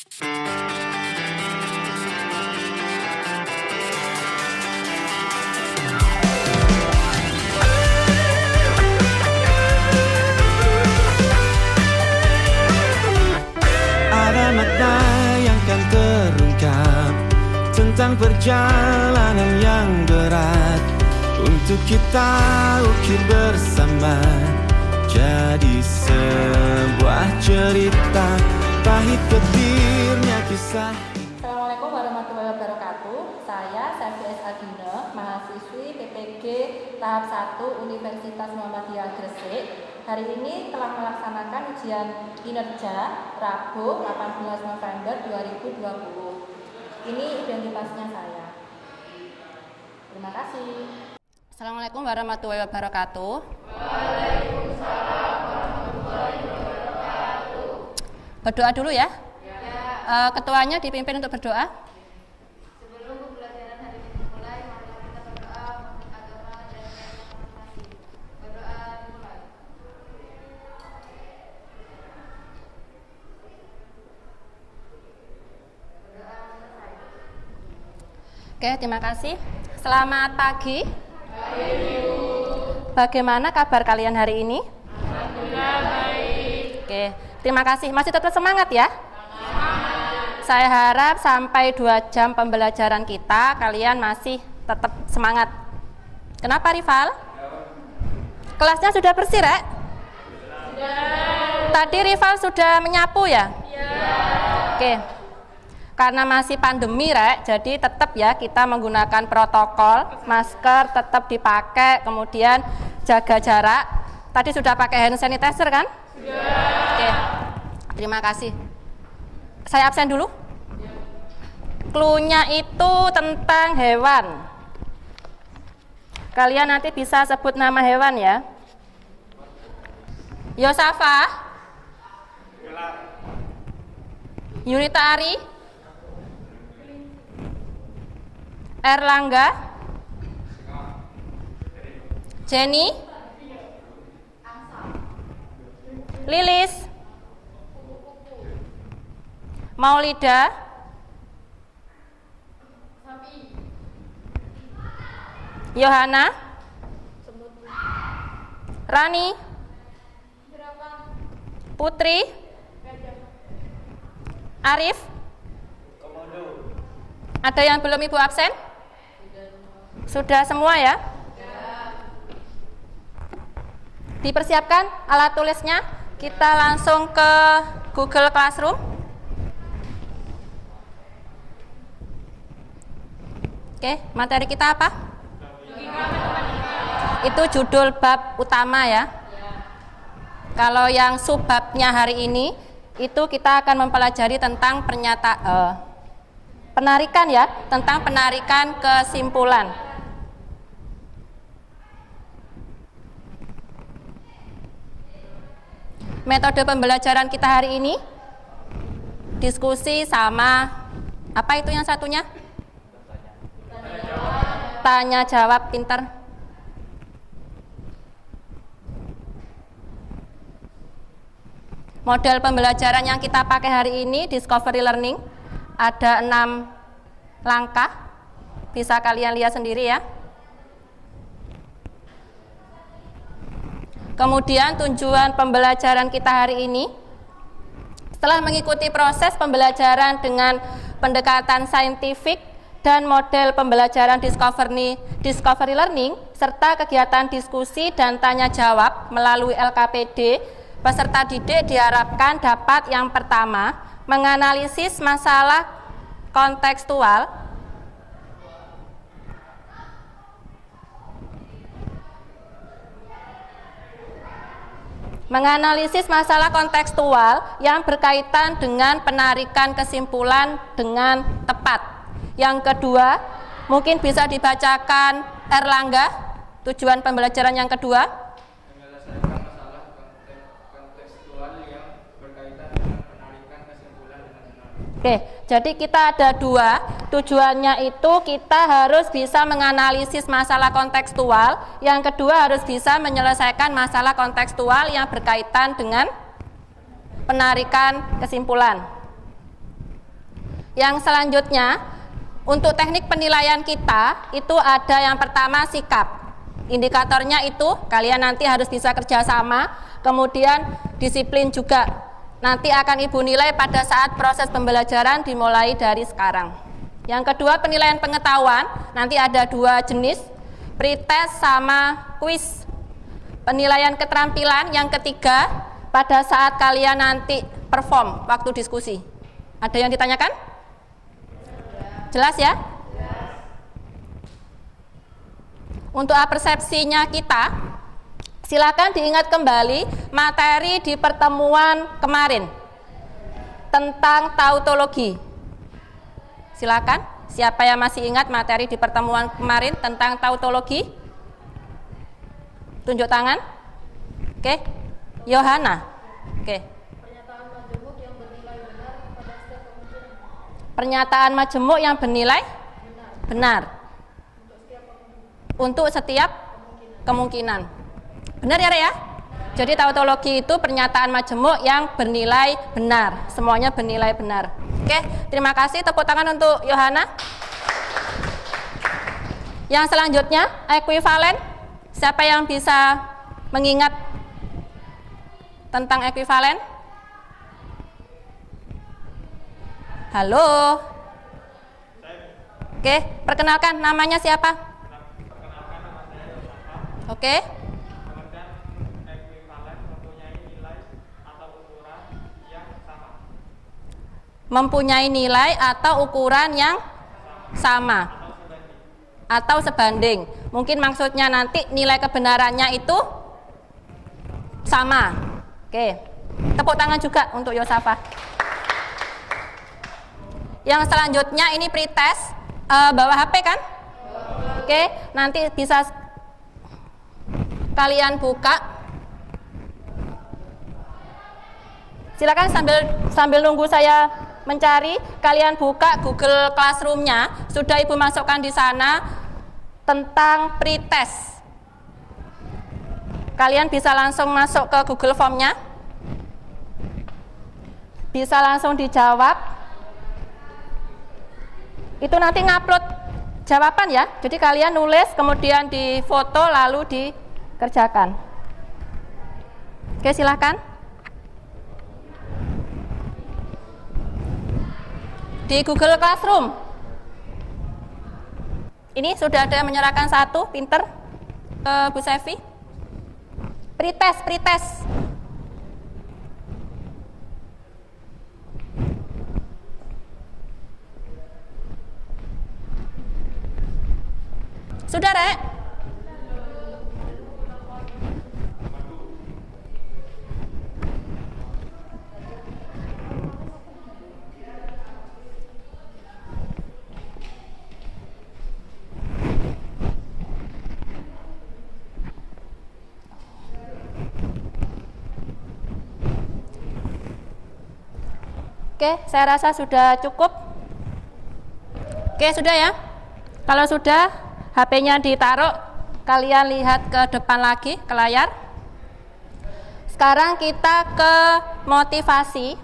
Ada makna yang kan terungkap tentang perjalanan yang berat untuk kita ukir bersama jadi sebuah cerita pahit petirnya kisah. Assalamualaikum warahmatullahi wabarakatuh. Saya Safi S. Agina, mahasiswi PPG tahap 1 Universitas Muhammadiyah Gresik. Hari ini telah melaksanakan ujian kinerja Rabu 18 November 2020. Ini identitasnya saya. Terima kasih. Assalamualaikum warahmatullahi wabarakatuh. Waalaikumsalam warahmatullahi wabarakatuh. Berdoa dulu ya. Ya. Ketuanya dipimpin untuk berdoa. Sebelum pembelajaran hari ini dimulai, mari kita berdoa untuk agama dan masing-masing. Berdoa dimulai. Berdoa selesai. Oke, terima kasih. Selamat pagi. Bagaimana kabar kalian hari ini? Alhamdulillah baik. Oke, terima kasih. Masih tetap semangat ya? Saya harap sampai 2 jam pembelajaran kita, kalian masih tetap semangat. Kenapa, Rival? Kelasnya sudah bersih, Rek? Tadi Rival sudah menyapu ya? Oke. Karena masih pandemi, Rek, jadi tetap ya kita menggunakan protokol, masker tetap dipakai, kemudian jaga jarak. Tadi sudah pakai hand sanitizer kan? Oke. Terima kasih. Saya absen dulu. Cluenya itu tentang hewan. Kalian nanti bisa sebut nama hewan ya. Yosafa, Yunita Ari, Erlangga, Jenny, Lilis, Maulida, Yohana, Rani, Putri, Arif. Ada yang belum Ibu absen? Sudah semua ya? Dipersiapkan alat tulisnya. Kita langsung ke Google Classroom. Oke, materi kita apa? Itu judul bab utama ya. Kalau yang subbabnya hari ini, itu kita akan mempelajari tentang penarikan ya, tentang penarikan kesimpulan. Metode pembelajaran kita hari ini diskusi sama apa itu yang satunya? Tanya jawab pinter. Model pembelajaran yang kita pakai hari ini discovery learning. Ada 6 langkah. Bisa kalian lihat sendiri ya. Kemudian tujuan pembelajaran kita hari ini, setelah mengikuti proses pembelajaran dengan pendekatan saintifik dan model pembelajaran discovery learning, serta kegiatan diskusi dan tanya jawab melalui LKPD, peserta didik diharapkan dapat yang pertama, menganalisis masalah kontekstual, yang berkaitan dengan penarikan kesimpulan dengan tepat. Yang kedua, mungkin bisa dibacakan Erlangga, tujuan pembelajaran yang kedua. Menyelesaikan masalah kontekstual yang berkaitan dengan penarikan kesimpulan dengan benar. Oke, jadi kita ada 2. Tujuannya itu kita harus bisa menganalisis masalah kontekstual. Yang kedua harus bisa menyelesaikan masalah kontekstual yang berkaitan dengan penarikan kesimpulan. Yang selanjutnya, untuk teknik penilaian kita, itu ada yang pertama sikap. Indikatornya itu, kalian nanti harus bisa kerjasama, kemudian disiplin juga. Nanti akan Ibu nilai pada saat proses pembelajaran dimulai dari sekarang. Yang kedua, penilaian pengetahuan, nanti ada 2 jenis, pretest sama kuis. Penilaian keterampilan yang ketiga, pada saat kalian nanti perform waktu diskusi. Ada yang ditanyakan? Jelas ya? Untuk persepsinya kita, silakan diingat kembali materi di pertemuan kemarin tentang tautologi. Silakan, siapa yang masih ingat materi di pertemuan kemarin tentang tautologi? Tunjuk tangan. Oke, Yohana. Oke. Pernyataan majemuk yang bernilai benar untuk setiap kemungkinan. Benar ya, Rek ya? Jadi tautologi itu pernyataan majemuk yang bernilai benar. Semuanya bernilai benar. Oke, terima kasih. Tepuk tangan untuk Yohana. Yang selanjutnya, ekuivalen. Siapa yang bisa mengingat tentang ekuivalen? Halo. Oke, perkenalkan namanya siapa? Oke. Mempunyai nilai atau ukuran yang sama atau sebanding. Mungkin maksudnya nanti nilai kebenarannya itu sama. Oke. Tepuk tangan juga untuk Yosafa. Yang selanjutnya ini pretest, bawa HP kan? Oke, nanti bisa kalian buka. Silakan sambil nunggu saya mencari, kalian buka Google Classroom-nya. Sudah Ibu masukkan di sana tentang pretest. Kalian bisa langsung masuk ke Google Form-nya. Bisa langsung dijawab. Itu nanti ngupload jawaban ya. Jadi kalian nulis, kemudian difoto, lalu dikerjakan. Oke, silakan. Di Google Classroom. Ini sudah ada yang menyerahkan satu, pinter, ke Bu Sevi. Pretest. Sudah, Rek? Oke, saya rasa sudah cukup. Oke, sudah ya. Kalau sudah, HP-nya ditaruh, kalian lihat ke depan lagi, ke layar. Sekarang kita ke motivasi.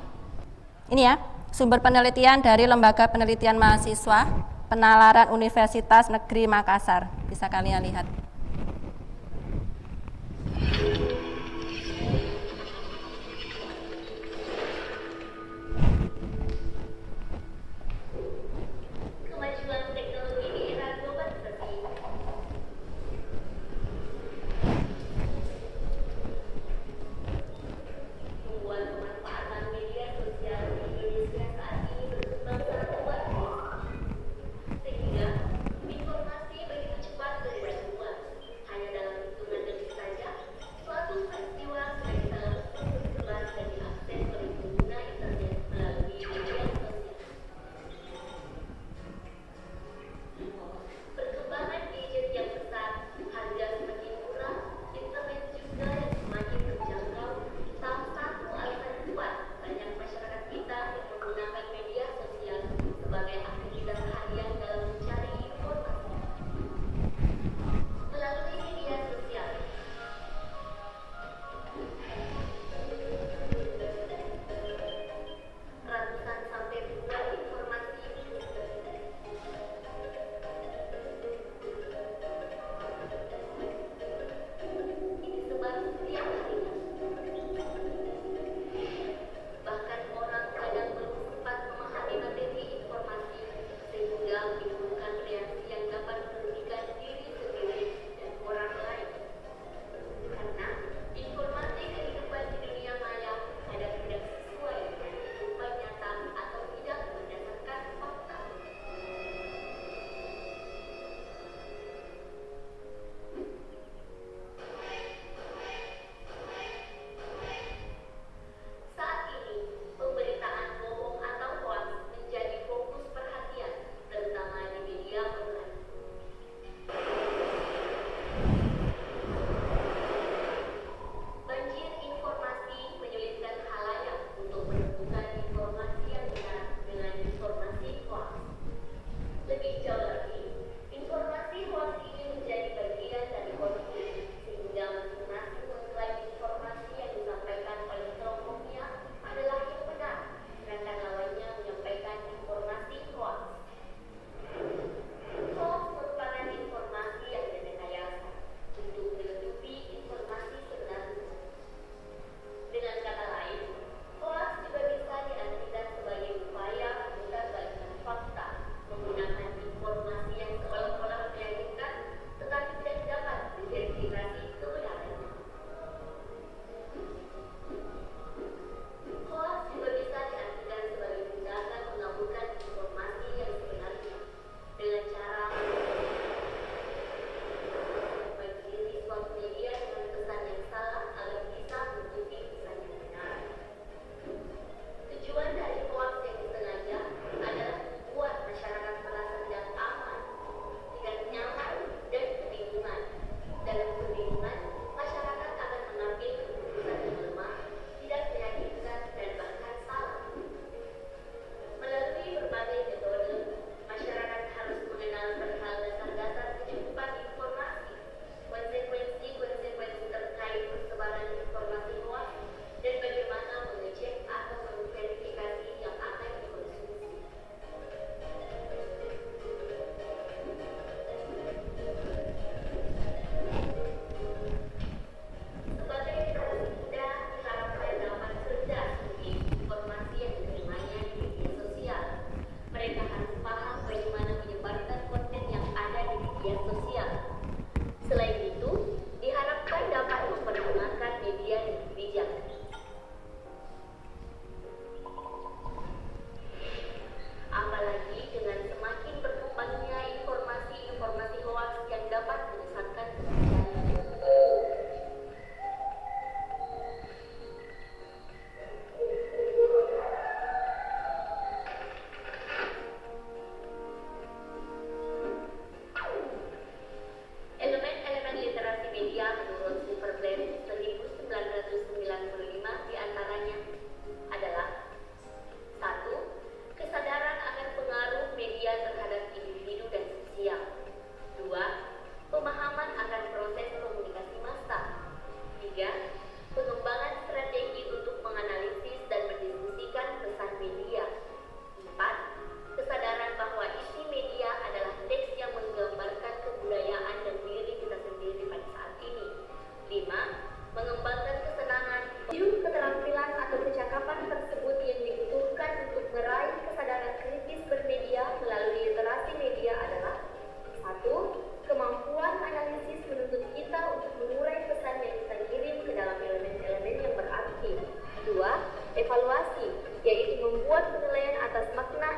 Ini ya, sumber penelitian dari Lembaga Penelitian Mahasiswa, Penalaran Universitas Negeri Makassar. Bisa kalian lihat. Informasi begitu cepat dari semua.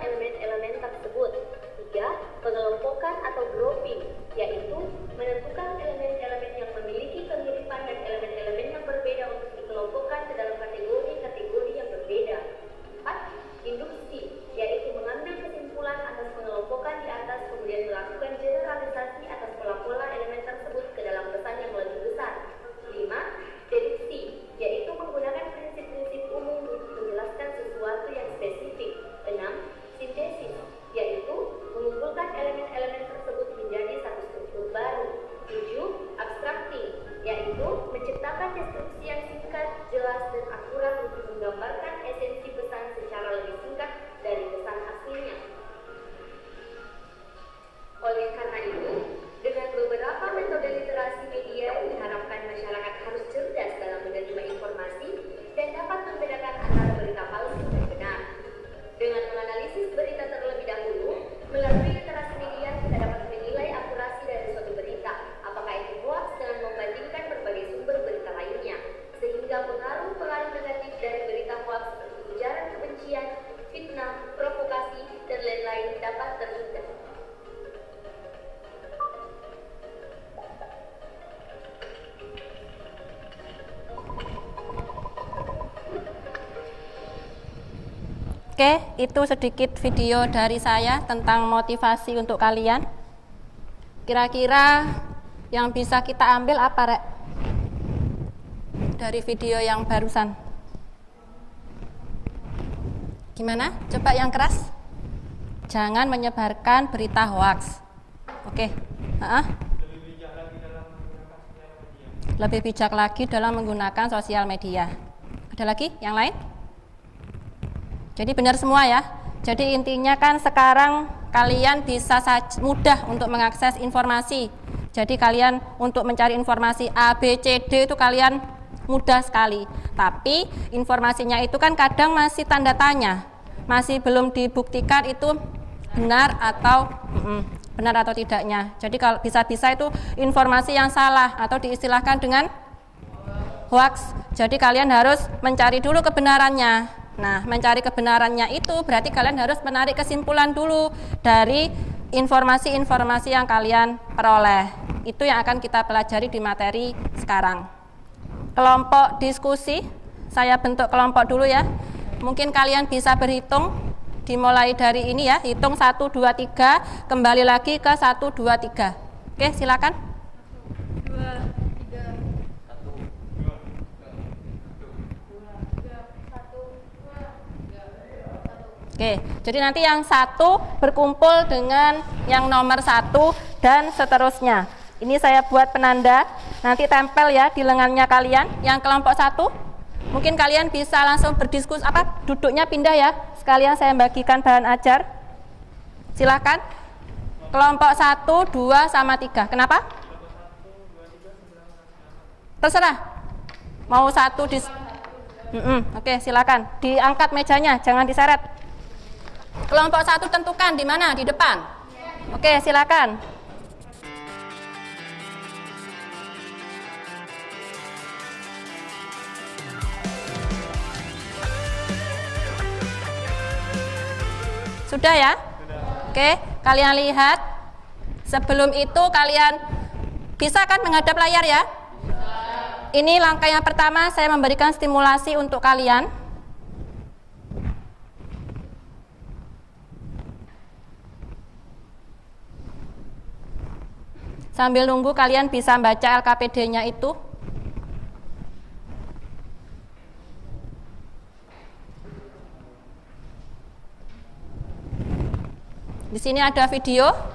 elemen-elemen tersebut. 3. Pengelompokan atau grouping, yaitu menentukan elemen-elemen yang memiliki kemiripan dan elemen-elemen yang berbeda untuk dikelompokkan ke dalam kategori-kategori yang berbeda. 4. Induksi, yaitu mengambil kesimpulan atas pengelompokan di atas kemudian melakukan generalisasi atas pola-pola elemen tersebut ke dalam pesan yang lebih besar. 5. Deduksi, yaitu menggunakan prinsip-prinsip umum untuk menjelaskan sesuatu yang spesifik. 6. Sintesis, yaitu mengumpulkan elemen-elemen tersebut menjadi satu struktur baru. 7. Abstracting, yaitu menciptakan deskripsi yang singkat, jelas, dan akurat untuk menggambarkan esensi pesan secara lebih singkat dari pesan aslinya. Oleh karena itu, dengan beberapa metode literasi media diharapkan masyarakat harus cerdas dalam menerima informasi dan dapat membedakan antara berita palsu dan benar. Dengan menganalisis berita terlebih dahulu, melalui literasi media kita dapat menilai akurasi dari suatu berita, apakah itu hoax dengan membandingkan berbagai sumber berita lainnya, sehingga pengaruh-pengaruh negatif dari berita hoax seperti ujaran kebencian, fitnah, provokasi, dan lain-lain dapat terhindar. Oke, itu sedikit video dari saya tentang motivasi untuk kalian. Kira-kira yang bisa kita ambil apa, Rek? Dari video yang barusan. Gimana? Coba yang keras. Jangan menyebarkan berita hoaks. Oke. Lebih bijak lagi dalam menggunakan sosial media. Ada lagi? Yang lain? Jadi benar semua ya. Jadi intinya kan sekarang kalian bisa mudah untuk mengakses informasi. Jadi kalian untuk mencari informasi A, B, C, D itu kalian mudah sekali. Tapi informasinya itu kan kadang masih tanda tanya. Masih belum dibuktikan itu benar atau tidaknya. Jadi kalau bisa-bisa itu informasi yang salah atau diistilahkan dengan hoax. Jadi kalian harus mencari dulu kebenarannya. Nah, mencari kebenarannya itu berarti kalian harus menarik kesimpulan dulu dari informasi-informasi yang kalian peroleh. Itu yang akan kita pelajari di materi sekarang. Kelompok diskusi, saya bentuk kelompok dulu ya. Mungkin kalian bisa berhitung, dimulai dari ini ya, hitung 1, 2, 3, kembali lagi ke 1, 2, 3. Oke, silakan. 2, 3. Oke, jadi nanti yang 1 berkumpul dengan yang nomor 1 dan seterusnya. Ini saya buat penanda, nanti tempel ya di lengannya kalian. Yang kelompok 1, mungkin kalian bisa langsung berdiskus duduknya pindah ya. Sekalian saya bagikan bahan ajar. Silakan. Kelompok 1, 2, sama 3. Kenapa? Terserah. Mau 1 di Oke, silakan. Diangkat mejanya, jangan diseret. Kelompok 1 tentukan di mana? Di depan. Oke, silakan. Sudah ya? Oke, kalian lihat. Sebelum itu kalian bisa kan menghadap layar ya? Ini langkah yang pertama, saya memberikan stimulasi untuk kalian. Sambil nunggu kalian bisa baca LKPD-nya itu. Di sini ada video.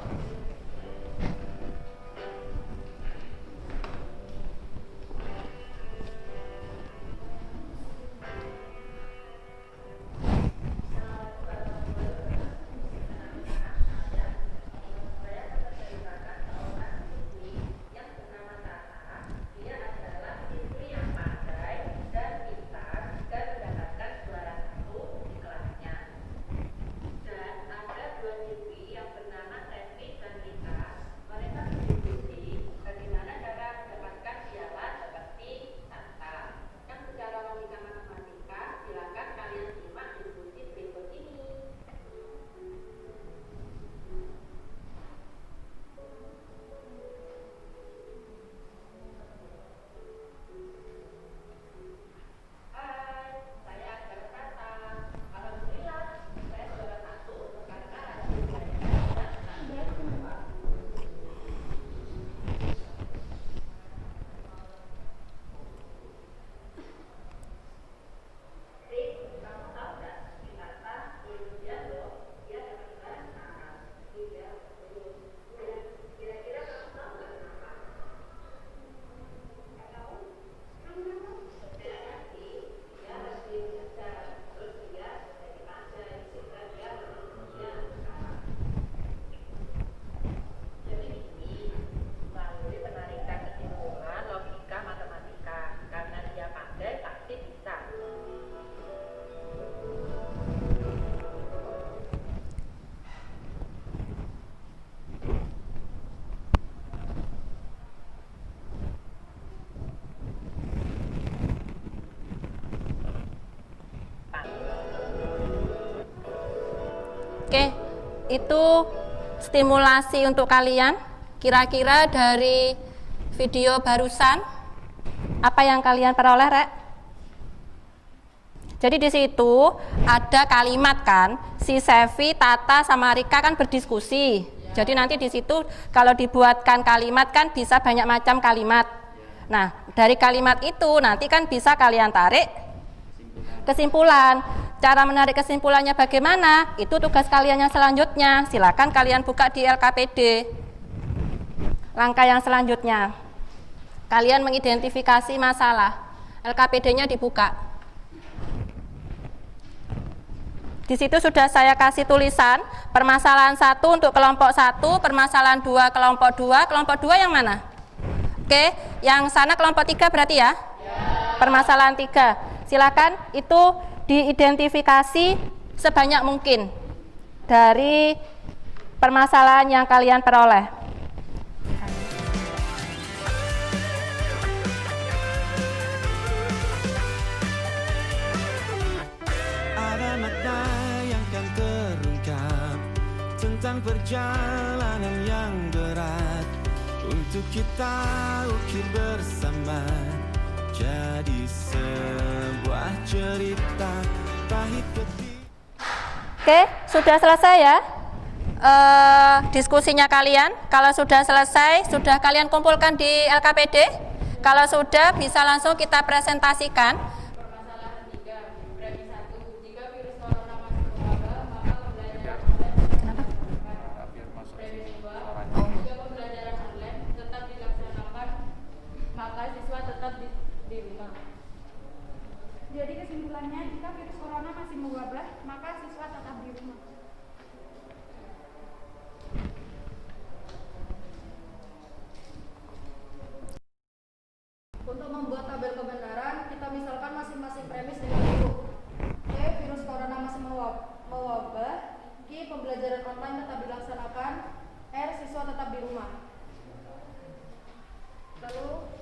Oke, itu stimulasi untuk kalian. Kira-kira dari video barusan apa yang kalian peroleh, Rek? Jadi di situ ada kalimat kan, si Sevi, Tata, sama Rika kan berdiskusi. Jadi nanti di situ kalau dibuatkan kalimat kan bisa banyak macam kalimat. Nah, dari kalimat itu nanti kan bisa kalian tarik kesimpulan. Cara menarik kesimpulannya bagaimana? Itu tugas kalian yang selanjutnya. Silakan kalian buka di LKPD. Langkah yang selanjutnya, kalian mengidentifikasi masalah. LKPD-nya dibuka. Di situ sudah saya kasih tulisan permasalahan 1 untuk kelompok 1, permasalahan 2 kelompok 2. Kelompok 2 yang mana? Oke, yang sana kelompok 3 berarti ya? Permasalahan 3. Silakan itu diidentifikasi sebanyak mungkin dari permasalahan yang kalian peroleh. Ada makna yang kan terungkap tentang perjalanan yang berat untuk kita ukir bersama jadi sebuah cerita pahit pedih. Oke, sudah selesai ya diskusinya kalian. Kalau sudah selesai, sudah kalian kumpulkan di LKPD. Kalau sudah, bisa langsung kita presentasikan. Permasalahan 3, premi 1. Jika virus corona masih mewabah, maka pembelajaran online premi 2. Jika pembelajaran online tetap dilaksanakan, maka siswa tetap di rumah. Jadi kesimpulannya, jika virus corona masih mewabah, maka siswa tetap di rumah. Untuk membuat tabel kebenaran, kita misalkan masing-masing premis dengan huruf. E. Virus corona masih mewabah. Q. Pembelajaran online tetap dilaksanakan. R. Siswa tetap di rumah. Lalu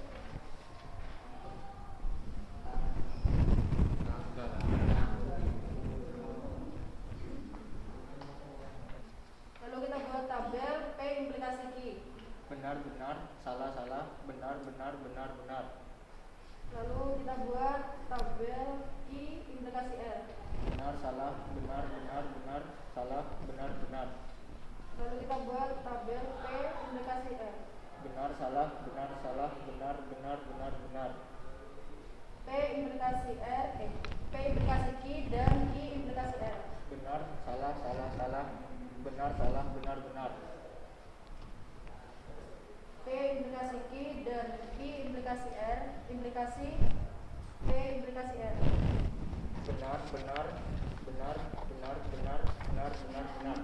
kita buat tabel P implikasi Q. Benar, benar, salah, salah, benar, benar, benar, benar. Lalu kita buat tabel I implikasi R. Benar, salah, benar, benar, benar, salah, benar, benar. Lalu kita buat tabel P implikasi R. Benar, salah, benar, salah, benar, benar, benar, benar. P implikasi R, P implikasi Q dan Q implikasi R. Benar, salah, salah, salah, benar, salah, benar, benar. P implikasi Q dan Q implikasi R, implikasi P implikasi R. Benar, benar, benar, benar, benar, benar, benar, benar.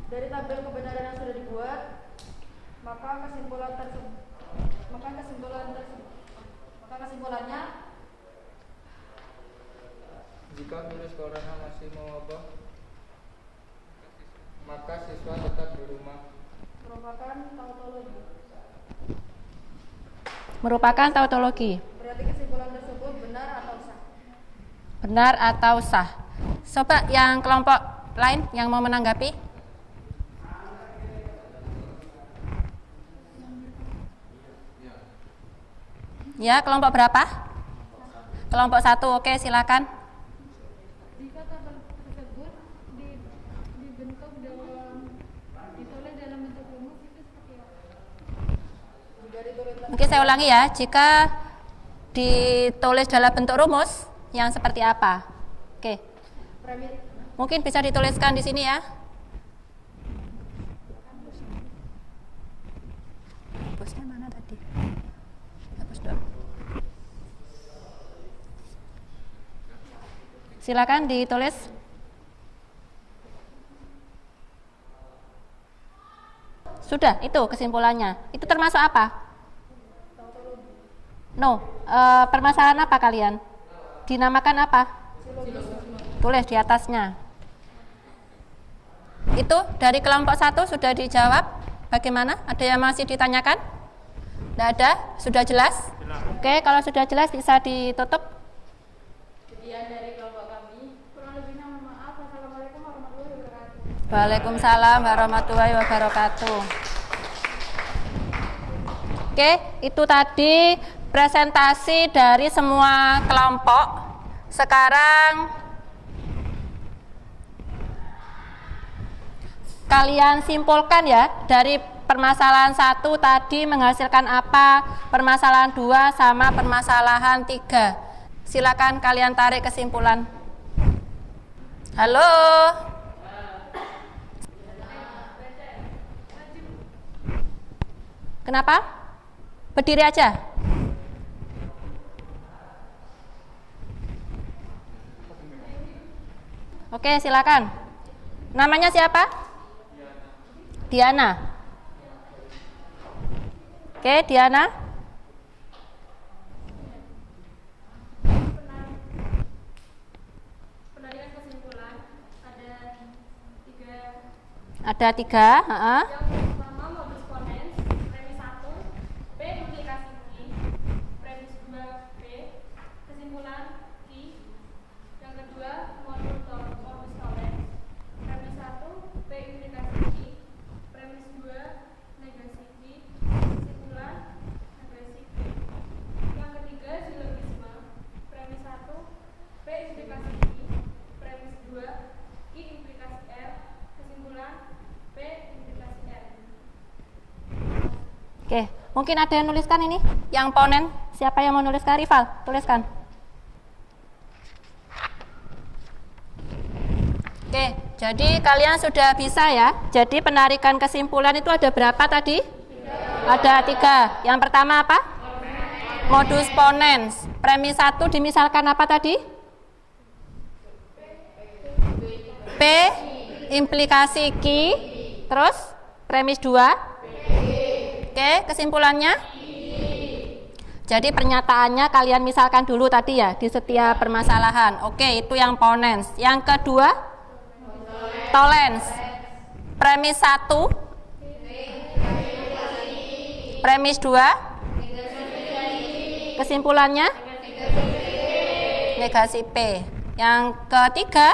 Dari tabel kebenaran yang sudah dibuat, maka kesimpulannya Jika virus corona masih mewabah, maka siswa tetap di rumah. Merupakan tautologi. berarti kesimpulan tersebut benar atau sah. Benar atau sah. Coba yang kelompok lain yang mau menanggapi. Ya, kelompok berapa? Kelompok 1, oke, silakan. Jika tabel tersebut dibentuk ditulis dalam bentuk rumus, itu seperti apa? Mungkin saya ulangi ya, jika ditulis dalam bentuk rumus yang seperti apa? Oke. Mungkin bisa dituliskan di sini ya. Hapusnya mana tadi? Hapus dong. Silakan ditulis. Sudah, itu kesimpulannya. Itu termasuk apa? No, permasalahan apa kalian? Dinamakan apa? Tulis di atasnya. Itu dari kelompok 1 sudah dijawab. Bagaimana? Ada yang masih ditanyakan? Tidak ada? Sudah jelas? Oke, kalau sudah jelas bisa ditutup. Sekian dari kelompok kami. Kurang lebihnya mohon maaf. Wassalamualaikum warahmatullahi wabarakatuh. Waalaikumsalam warahmatullahi wabarakatuh. Oke, itu tadi presentasi dari semua kelompok. Sekarang kalian simpulkan ya, dari permasalahan 1 tadi menghasilkan apa, permasalahan 2 sama permasalahan 3. Silakan kalian tarik kesimpulan. Halo. Kenapa? Berdiri aja. Oke, silakan. Namanya siapa? Diana. Oke, Diana. Penarikan kesimpulan Ada 3. Yang pertama modus ponens, premis 1, P implikasi Q, premis 2 P, kesimpulan Q. Yang kedua modus tolens, premis 1, P implikasi Q, premis 2 negasi Q, kesimpulan negasi P. Yang ketiga silogisme, premis 1, P implikasi Q, premis 2 Q implikasi R, kesimpulan P implikasi R. Oke, mungkin ada yang nuliskan ini? Yang ponen, siapa yang mau nuliskan? Rival, tuliskan. Oke, jadi kalian sudah bisa ya. Jadi penarikan kesimpulan itu ada berapa tadi? Ada 3. Yang pertama apa? Modus ponens. Premis 1 dimisalkan apa tadi? P implikasi Q. Terus premis 2. Oke, kesimpulannya? Jadi pernyataannya kalian misalkan dulu tadi ya di setiap permasalahan. Oke, itu yang ponens. Yang kedua? Tolens. Premis 1. Premis 2. Kesimpulannya? Negasi P. Yang ketiga?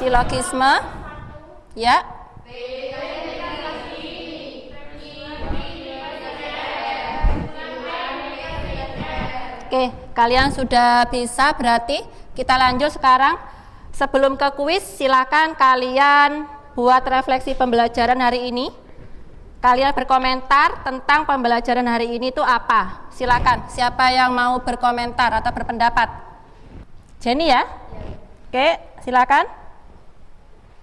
Silogisme. Ya. Oke, kalian sudah bisa, berarti kita lanjut sekarang. Sebelum ke kuis, silakan kalian buat refleksi pembelajaran hari ini. Kalian berkomentar tentang pembelajaran hari ini itu apa. Silakan, siapa yang mau berkomentar atau berpendapat? Jenny ya? Oke, silakan.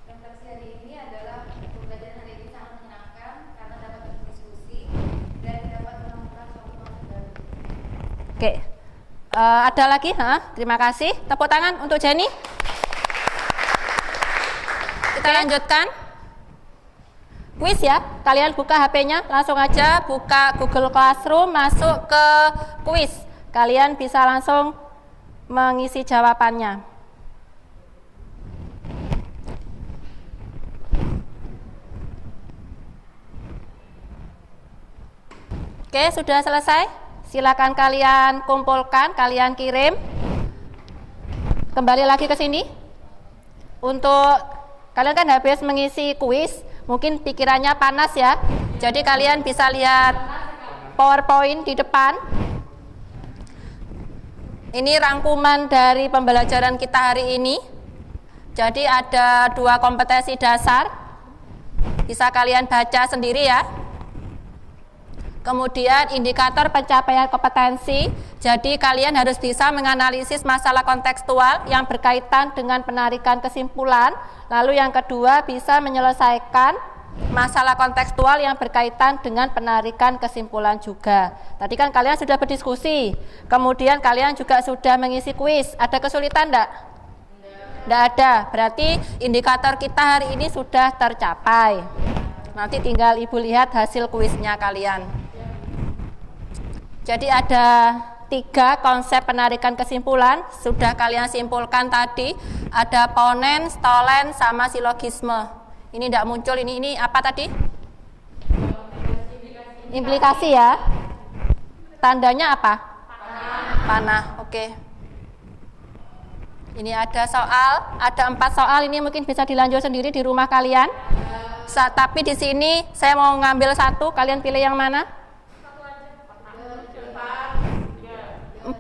Refleksi hari ini adalah pembelajaran hari ini sangat menyenangkan karena dapat berdiskusi dan dapat menemukan suatu konsep baru. Oke, ada lagi? Terima kasih. Tepuk tangan untuk Jenny. Kita lanjutkan. Kuis ya, kalian buka HP-nya, langsung aja buka Google Classroom, masuk ke kuis. Kalian bisa langsung mengisi jawabannya. Oke, sudah selesai. Silakan kalian kumpulkan, kalian kirim. Kembali lagi ke sini. Untuk kalian kan habis mengisi kuis, mungkin pikirannya panas ya. Jadi kalian bisa lihat PowerPoint di depan. Ini rangkuman dari pembelajaran kita hari ini. Jadi ada 2 kompetensi dasar. Bisa kalian baca sendiri ya. Kemudian indikator pencapaian kompetensi. Jadi kalian harus bisa menganalisis masalah kontekstual yang berkaitan dengan penarikan kesimpulan. Lalu yang kedua, bisa menyelesaikan masalah kontekstual yang berkaitan dengan penarikan kesimpulan juga. Tadi kan kalian sudah berdiskusi. Kemudian kalian juga sudah mengisi kuis. Ada kesulitan enggak? Enggak ada. Berarti indikator kita hari ini sudah tercapai. Nanti tinggal Ibu lihat hasil kuisnya kalian. Jadi ada 3 konsep penarikan kesimpulan, sudah kalian simpulkan tadi. Ada ponens, tolens, sama silogisme. Ini tidak muncul, ini apa tadi? Implikasi ya. Tandanya apa? Panah. Oke. Ini ada soal, ada 4 soal, ini mungkin bisa dilanjut sendiri di rumah kalian. Tapi di sini saya mau ngambil 1, kalian pilih yang mana? 4.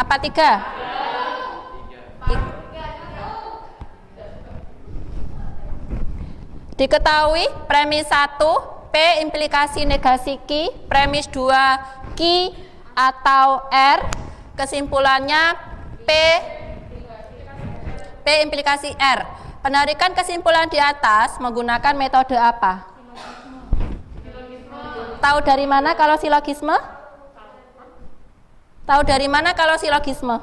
Apa 3? Diketahui premis 1 P implikasi negasi Q, premis 2 Q atau R. Kesimpulannya P implikasi R. Penarikan kesimpulan di atas menggunakan metode apa? Tahu dari mana kalau silogisme? Tahu dari mana kalau silogisme?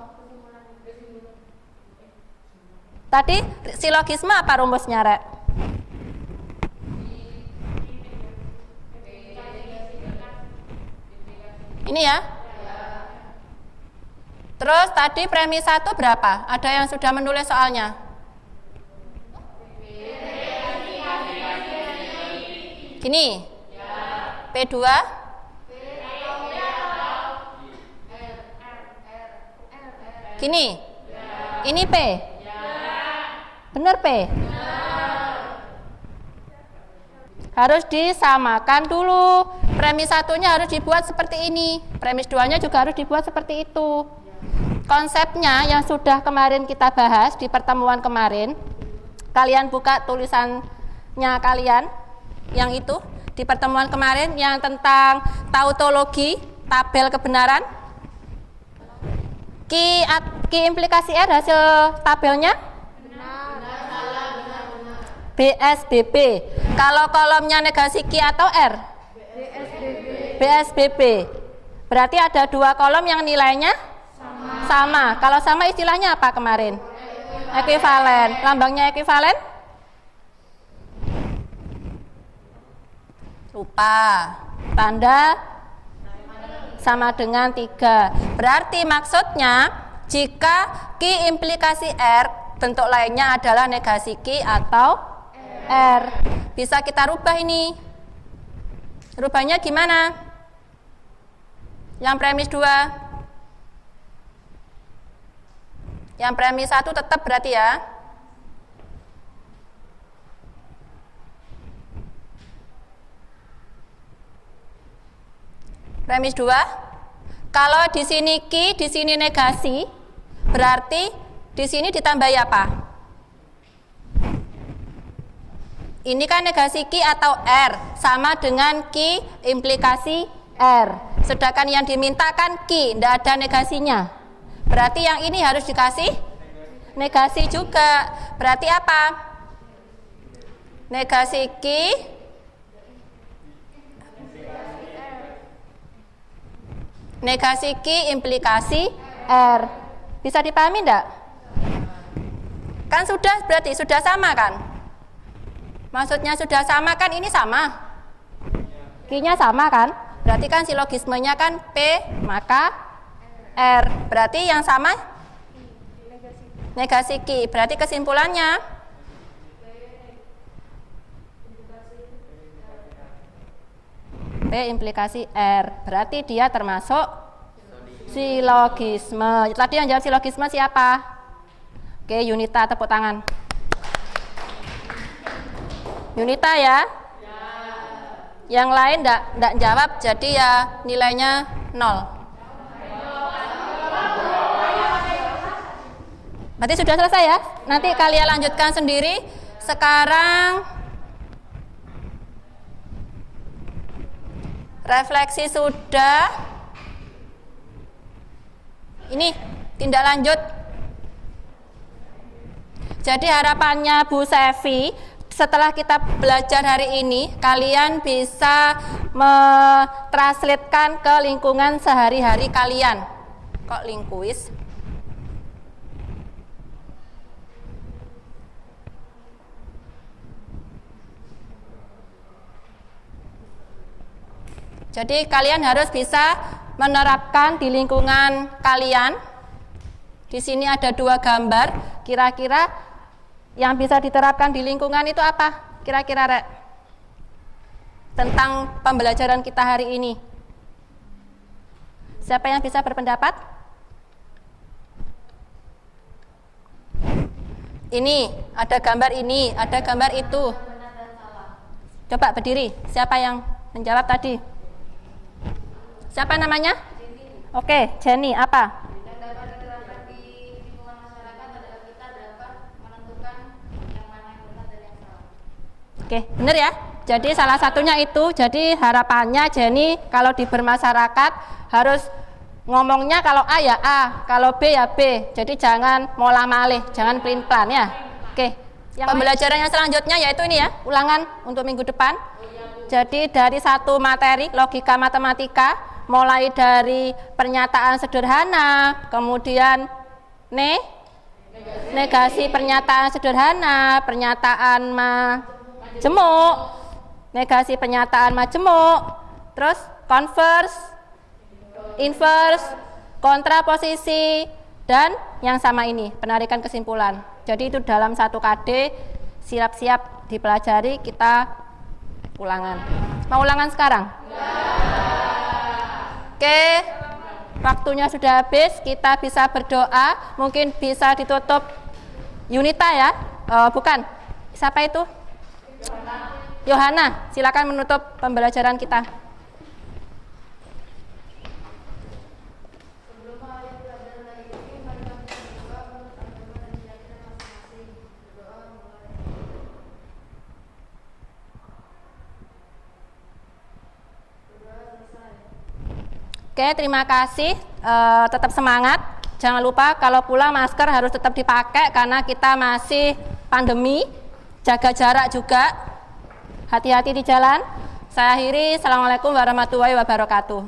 Tadi silogisme apa rumusnya, Rek? Ini ya? Terus tadi premis 1 berapa? Ada yang sudah menulis soalnya? Gini? P2? Gini? Ini P? Benar P? Harus disamakan dulu. Premis 1-nya harus dibuat seperti ini. Premis 2-nya juga harus dibuat seperti itu. Konsepnya yang sudah kemarin kita bahas di pertemuan kemarin, kalian buka tulisannya kalian yang itu di pertemuan kemarin yang tentang tautologi, tabel kebenaran. Q implikasi R hasil tabelnya? BSBB. Kalau kolomnya negasi Q atau R? BSBB. Berarti ada 2 kolom yang nilainya sama. Kalau sama istilahnya apa kemarin? Ekuivalen. Lambangnya ekuivalen? Lupa. Tanda sama dengan 3. Berarti maksudnya jika Q implikasi R, bentuk lainnya adalah negasi Q atau R. Bisa kita rubah ini. Rubahnya gimana? Yang premis 2. Yang premis 1 tetap berarti ya. Premis 2. Kalau di sini Q, di sini negasi, berarti di sini ditambahi apa? Ini kan negasi Q atau R, sama dengan Q implikasi R. Sedangkan yang dimintakan Q, tidak ada negasinya. Berarti yang ini harus dikasih negasi juga. Berarti apa? Negasi Q negasi Q implikasi R. Bisa dipahami enggak? Kan sudah, berarti sudah sama kan? Maksudnya sudah sama kan, ini sama. Q-nya sama kan? Berarti kan silogismenya kan P maka R. Berarti yang sama negasi Q. Berarti kesimpulannya P implikasi R. Berarti dia termasuk silogisme. Tadi yang jawab silogisme siapa? Oke, Yunita, tepuk tangan. Yunita ya? Yang lain enggak jawab, jadi ya nilainya 0. Berarti sudah selesai ya? Nanti kalian lanjutkan sendiri. Sekarang refleksi sudah. Ini tindak lanjut. Jadi harapannya Bu Sevi, setelah kita belajar hari ini, kalian bisa mentranslatekan ke lingkungan sehari-hari kalian. Kok linguis? Jadi kalian harus bisa menerapkan di lingkungan kalian. Di sini ada 2 gambar. Kira-kira yang bisa diterapkan di lingkungan itu apa? Kira-kira, Rek? Tentang pembelajaran kita hari ini. Siapa yang bisa berpendapat? Ini, ada gambar ini, ada gambar itu. Benar dan salah. Coba berdiri. Siapa yang menjawab tadi? Siapa namanya? Oke, Jenny, apa? Yang dapat diterapkan di lingkungan masyarakat adalah kita dapat menentukan yang mana yang benar dan yang salah. Oke, benar ya? Jadi salah satunya itu, jadi harapannya Jenny kalau di bermasyarakat harus ngomongnya kalau A ya A, kalau B ya B. Jadi jangan mola malih, jangan pelin-pelan ya. Oke. Pembelajaran yang selanjutnya yaitu ini ya, ulangan untuk minggu depan. Jadi dari satu materi logika matematika, mulai dari pernyataan sederhana, kemudian negasi pernyataan sederhana, pernyataan majemuk, negasi pernyataan majemuk, terus converse, inverse, kontraposisi, dan yang sama ini, penarikan kesimpulan. Jadi itu dalam satu KD, siap-siap dipelajari, kita ulangan. Mau ulangan sekarang? Oke, waktunya sudah habis, kita bisa berdoa, mungkin bisa ditutup Yunita ya, bukan, siapa itu? Yohana, silakan menutup pembelajaran kita. Oke, terima kasih. Tetap semangat. Jangan lupa kalau pulang masker harus tetap dipakai karena kita masih pandemi. Jaga jarak juga. Hati-hati di jalan. Saya akhiri. Assalamualaikum warahmatullahi wabarakatuh.